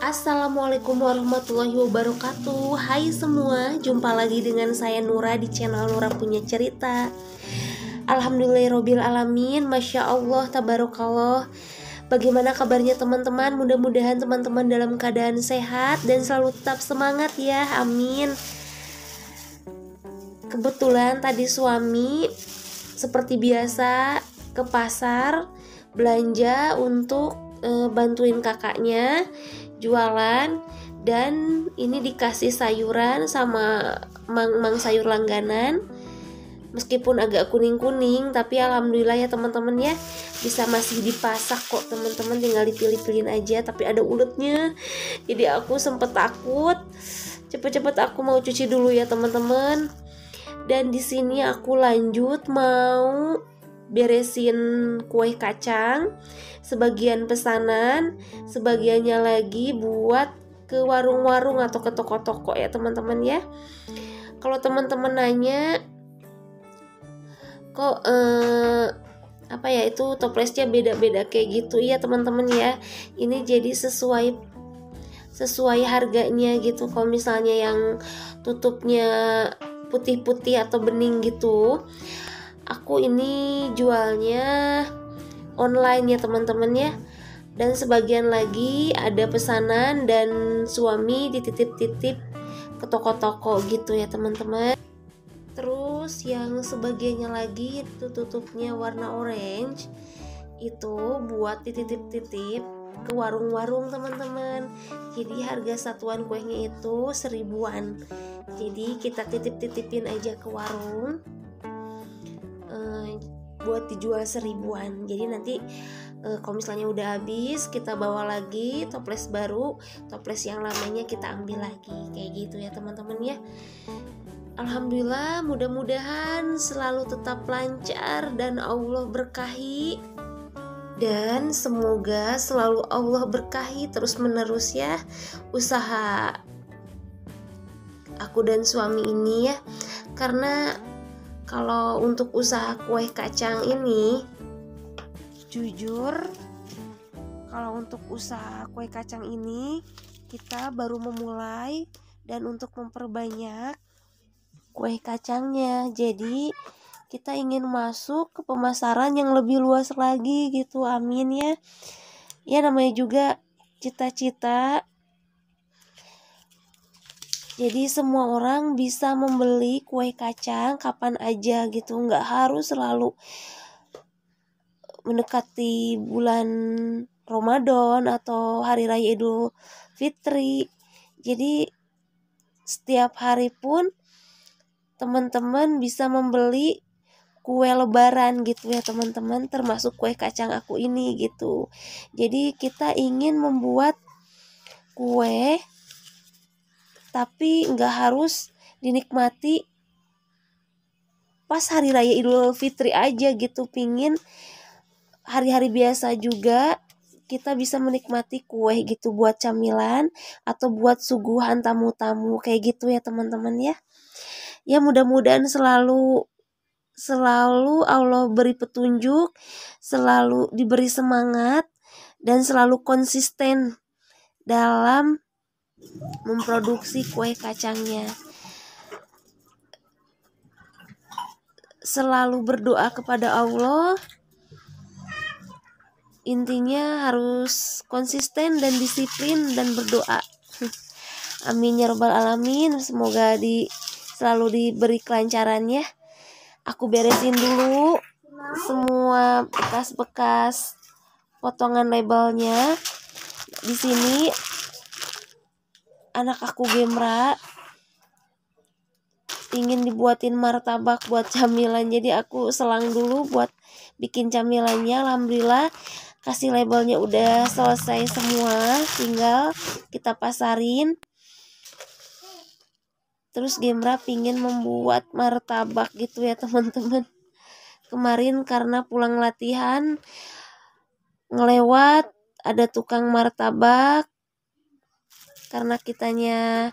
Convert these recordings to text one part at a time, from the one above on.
Assalamualaikum warahmatullahi wabarakatuh. Hai semua, jumpa lagi dengan saya Nura di channel Nura Punya Cerita. Alhamdulillahirabbil alamin, Masya Allah, tabarakallah. Bagaimana kabarnya teman-teman? Mudah-mudahan teman-teman dalam keadaan sehat dan selalu tetap semangat ya, amin. Kebetulan tadi suami seperti biasa ke pasar belanja untuk bantuin kakaknya jualan, dan ini dikasih sayuran sama mang sayur langganan. Meskipun agak kuning-kuning, tapi alhamdulillah ya teman-teman ya, bisa masih dipasak kok teman-teman, tinggal dipilih-pilihin aja, tapi ada uletnya. Jadi aku sempet takut. Cepet-cepet aku mau cuci dulu ya teman-teman. Dan di sini aku lanjut mau beresin kue kacang, sebagian pesanan, sebagiannya lagi buat ke warung-warung atau ke toko-toko ya teman-teman ya. Kalau teman-teman nanya kok apa ya itu toplesnya beda-beda kayak gitu, iya teman-teman ya, ini jadi sesuai harganya gitu. Kalau misalnya yang tutupnya putih-putih atau bening gitu, aku ini jualnya online ya teman-teman ya. Dan sebagian lagi ada pesanan dan suami dititip-titip ke toko-toko gitu ya teman-teman. Terus yang sebagiannya lagi itu tutupnya warna orange, itu buat dititip-titip ke warung-warung teman-teman. Jadi harga satuan kuenya itu 1000-an. Jadi kita titip-titipin aja ke warung buat dijual 1000-an. Jadi nanti kalau misalnya udah habis, kita bawa lagi toples baru, toples yang lamanya kita ambil lagi, kayak gitu ya teman-teman ya. Alhamdulillah, mudah-mudahan selalu tetap lancar dan Allah berkahi. Dan semoga selalu Allah berkahi terus menerus ya usaha aku dan suami ini ya. Karena kalau untuk usaha kue kacang ini, jujur kalau untuk usaha kue kacang ini kita baru memulai, dan untuk memperbanyak kue kacangnya, jadi kita ingin masuk ke pemasaran yang lebih luas lagi gitu, amin ya. Ya namanya juga cita-cita. Jadi semua orang bisa membeli kue kacang kapan aja gitu, nggak harus selalu mendekati bulan Ramadan atau Hari Raya Idul Fitri. Jadi setiap hari pun teman-teman bisa membeli kue lebaran gitu ya teman-teman, termasuk kue kacang aku ini gitu. Jadi kita ingin membuat kue tapi nggak harus dinikmati pas Hari Raya Idul Fitri aja gitu, pingin hari-hari biasa juga kita bisa menikmati kue gitu buat camilan atau buat suguhan tamu-tamu kayak gitu ya teman-teman ya. Ya mudah-mudahan selalu Allah beri petunjuk, selalu diberi semangat, dan selalu konsisten dalam memproduksi kue kacangnya. Selalu berdoa kepada Allah. Intinya harus konsisten dan disiplin dan berdoa. Amin ya rabbal alamin. Semoga selalu diberi kelancaran ya. Aku beresin dulu semua bekas-bekas potongan labelnya. Di sini anak aku Gemra pingin dibuatin martabak buat camilan, jadi aku selang dulu buat bikin camilannya. Alhamdulillah kasih labelnya udah selesai semua, tinggal kita pasarin. Terus Gemra pingin membuat martabak gitu ya teman-teman. Kemarin karena pulang latihan ngelewat ada tukang martabak, karena kitanya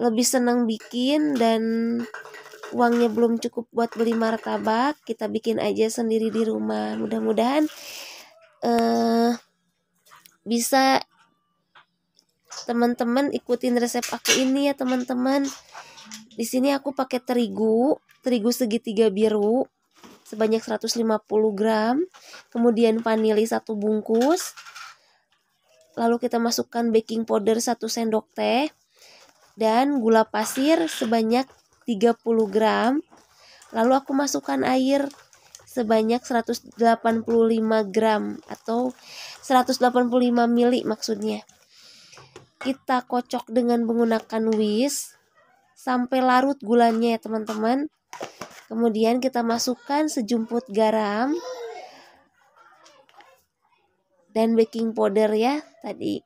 lebih senang bikin dan uangnya belum cukup buat beli martabak, kita bikin aja sendiri di rumah. Mudah-mudahan bisa teman-teman ikutin resep aku ini ya teman-teman. Di sini aku pakai terigu segitiga biru sebanyak 150 gram, kemudian vanili 1 bungkus. Lalu kita masukkan baking powder 1 sendok teh dan gula pasir sebanyak 30 gram. Lalu aku masukkan air sebanyak 185 gram atau 185 mili maksudnya. Kita kocok dengan menggunakan whisk sampai larut gulanya ya teman-teman. Kemudian kita masukkan sejumput garam dan baking powder ya tadi.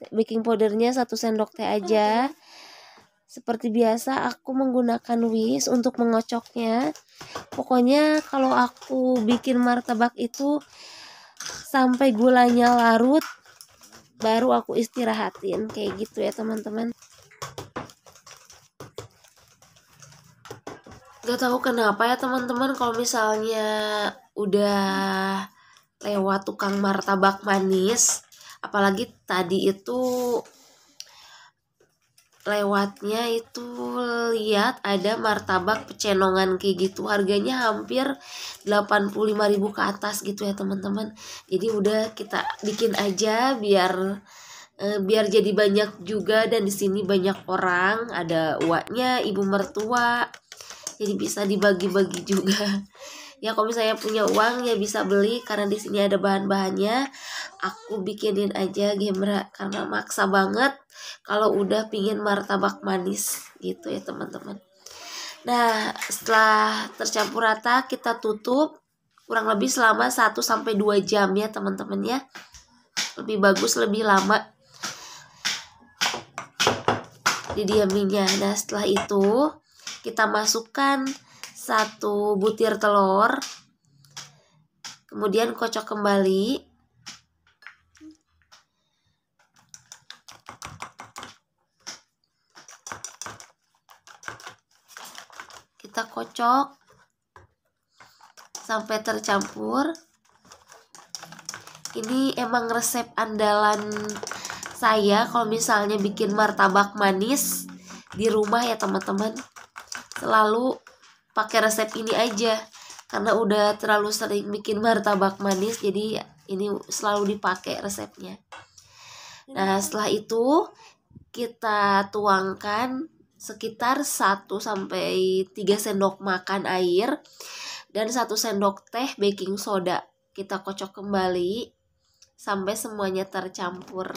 Baking powdernya 1 sendok teh aja. Seperti biasa aku menggunakan whisk untuk mengocoknya. Pokoknya kalau aku bikin martabak itu sampai gulanya larut baru aku istirahatin, kayak gitu ya teman-teman. Gak tahu kenapa ya teman-teman, kalau misalnya udah lewat tukang martabak manis, apalagi tadi itu lewatnya itu lihat ada martabak pecenongan kayak gitu, harganya hampir 85.000 ke atas gitu ya teman-teman. Jadi udah kita bikin aja biar jadi banyak juga, dan di sini banyak orang, ada uaknya, ibu mertua, jadi bisa dibagi-bagi juga. Ya kalau misalnya punya uang ya bisa beli, karena di sini ada bahan-bahannya. Aku bikinin aja Gemra karena maksa banget kalau udah pingin martabak manis gitu ya teman-teman. Nah setelah tercampur rata kita tutup kurang lebih selama 1-2 jam ya teman-teman ya. Lebih bagus lebih lama didiaminya. Nah setelah itu kita masukkan 1 butir telur, kemudian kocok kembali. Kita kocok sampai tercampur. Ini emang resep andalan saya kalau misalnya bikin martabak manis di rumah ya teman-teman. Selalu pakai resep ini aja karena udah terlalu sering bikin martabak manis, jadi ini selalu dipakai resepnya. Nah setelah itu kita tuangkan sekitar 1-3 sendok makan air dan 1 sendok teh baking soda. Kita kocok kembali sampai semuanya tercampur.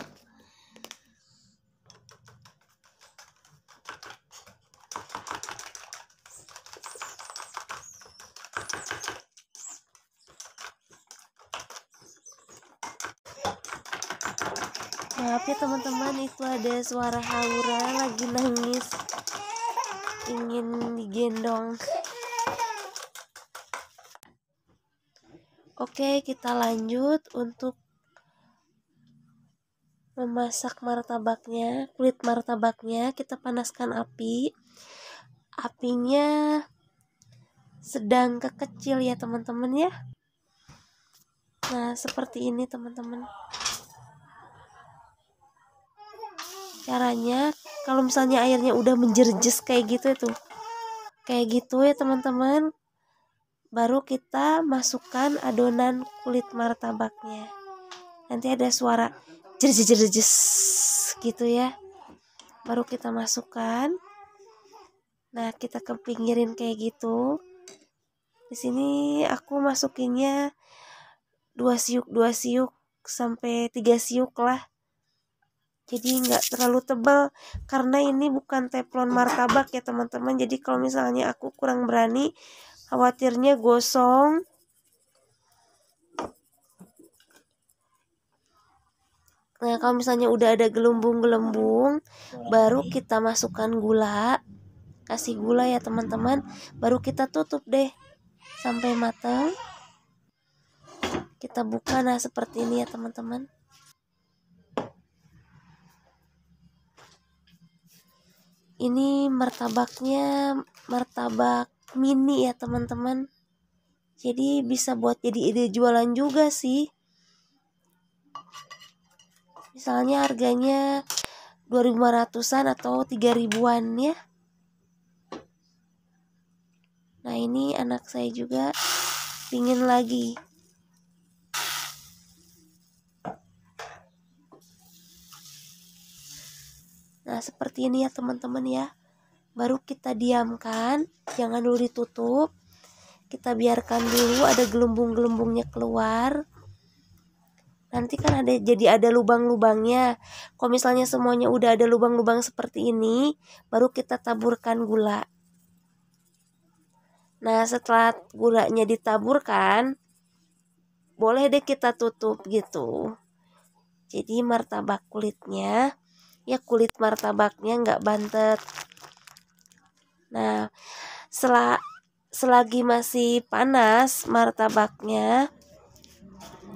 Maaf ya teman-teman, itu ada suara Haura lagi nangis, ingin digendong. Oke, kita lanjut untuk memasak martabaknya. Kulit martabaknya kita panaskan api. Apinya sedang ke kecil ya teman-teman ya. Nah seperti ini teman-teman. Caranya kalau misalnya airnya udah menjerjes kayak gitu itu, kayak gitu ya teman-teman, baru kita masukkan adonan kulit martabaknya. Nanti ada suara jerjes gitu ya, baru kita masukkan. Nah kita kepinggirin kayak gitu. Di sini aku masukinnya 2 siuk sampai 3 siuk lah. jadi nggak terlalu tebal karena ini bukan teflon martabak ya teman-teman. Jadi kalau misalnya aku kurang berani, khawatirnya gosong. Nah, kalau misalnya udah ada gelembung-gelembung, baru kita masukkan gula. Kasih gula ya teman-teman, baru kita tutup deh sampai matang. Kita buka, nah seperti ini ya teman-teman. Ini martabaknya martabak mini ya teman-teman. Jadi bisa buat jadi ide jualan juga sih. Misalnya harganya 2.500-an atau 3.000-an ya. Nah, ini anak saya juga pingin lagi. Nah, seperti ini ya teman-teman ya. Baru kita diamkan, jangan dulu ditutup. Kita biarkan dulu ada gelembung-gelembungnya keluar. Nanti kan jadi ada lubang-lubangnya. Kalau misalnya semuanya udah ada lubang-lubang seperti ini, baru kita taburkan gula. Nah, setelah gulanya ditaburkan, boleh deh kita tutup gitu. Jadi martabak kulitnya, ya kulit martabaknya nggak bantet. Nah, selagi masih panas martabaknya,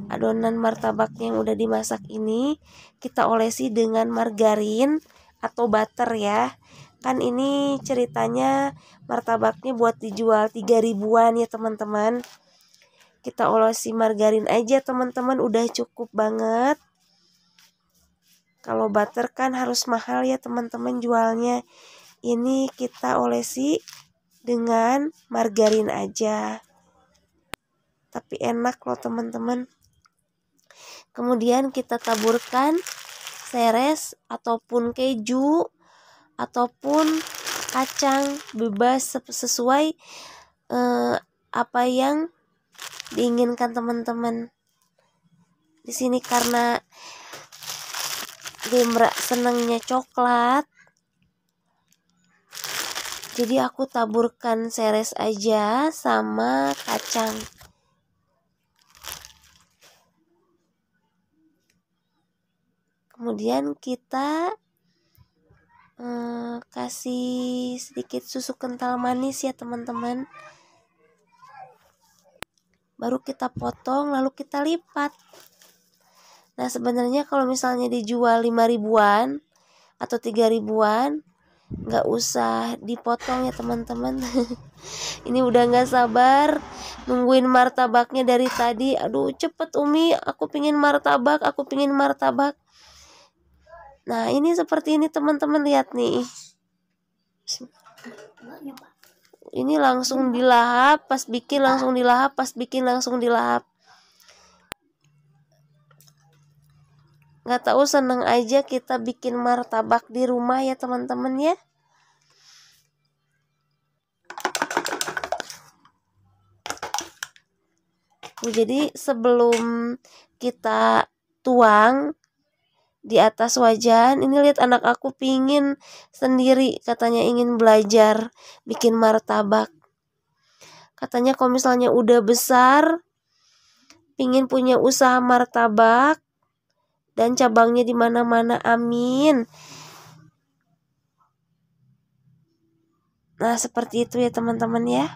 adonan martabaknya yang udah dimasak ini, kita olesi dengan margarin atau butter ya. Kan ini ceritanya martabaknya buat dijual 3.000-an ya teman-teman. Kita olesi margarin aja teman-teman, udah cukup banget. Kalau butter kan harus mahal ya teman-teman jualnya. Ini kita olesi dengan margarin aja. Tapi enak loh teman-teman. Kemudian kita taburkan seres ataupun keju ataupun kacang, bebas sesuai apa yang diinginkan teman-teman. Di sini karena Demra senangnya coklat, jadi aku taburkan seres aja sama kacang. Kemudian kita kasih sedikit susu kental manis ya teman-teman. Baru kita potong lalu kita lipat. Nah, sebenarnya kalau misalnya dijual 5.000-an atau 3.000-an, nggak usah dipotong ya teman-teman. Ini udah nggak sabar nungguin martabaknya dari tadi. Aduh, cepet Umi, aku pingin martabak, aku pingin martabak. Nah, ini seperti ini teman-teman, lihat nih. Ini langsung dilahap, pas bikin langsung dilahap, pas bikin langsung dilahap. Nggak tahu, seneng aja kita bikin martabak di rumah ya teman-teman ya. Jadi sebelum kita tuang di atas wajan, ini lihat anak aku pingin sendiri, katanya ingin belajar bikin martabak. Katanya kalau misalnya udah besar, pingin punya usaha martabak dan cabangnya di mana-mana, amin. Nah, seperti itu ya teman-teman ya.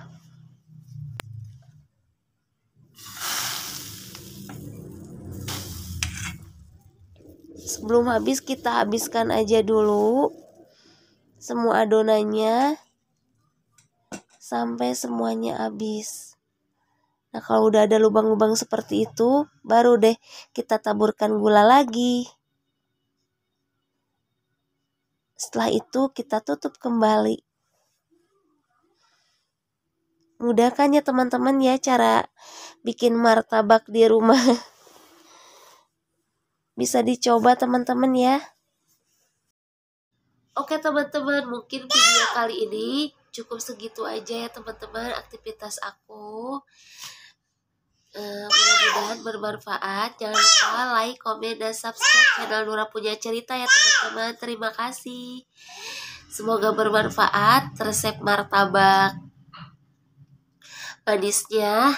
Sebelum habis kita habiskan aja dulu semua adonannya sampai semuanya habis. Nah, kalau udah ada lubang-lubang seperti itu, baru deh kita taburkan gula lagi. Setelah itu kita tutup kembali. Mudah kan ya teman-teman ya cara bikin martabak di rumah. Bisa dicoba teman-teman ya. Oke teman-teman, mungkin video kali ini cukup segitu aja ya teman-teman aktivitas aku. Mudah-mudahan bermanfaat. Jangan lupa like, komen, dan subscribe channel Nura Punya Cerita ya teman-teman. Terima kasih. Semoga bermanfaat resep martabak manisnya.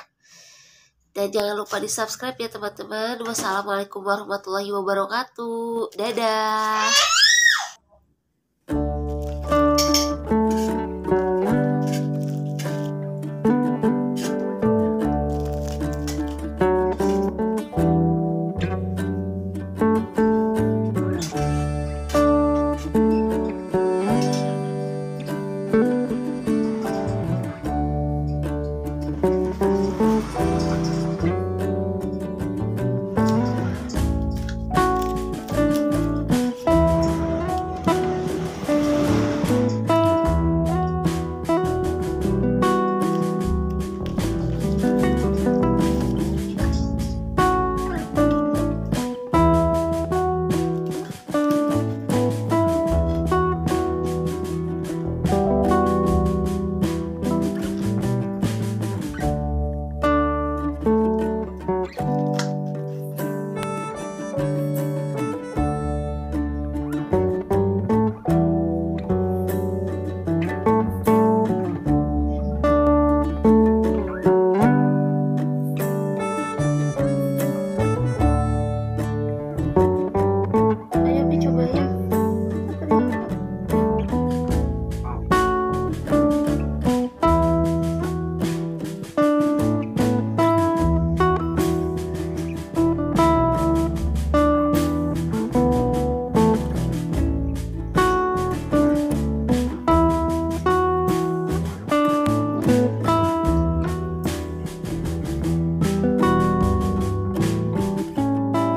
Dan jangan lupa di subscribe ya teman-teman. Wassalamualaikum warahmatullahi wabarakatuh. Dadah.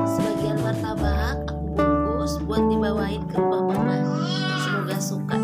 Sebagian martabak aku bungkus buat dibawain ke rumah mama. Semoga suka.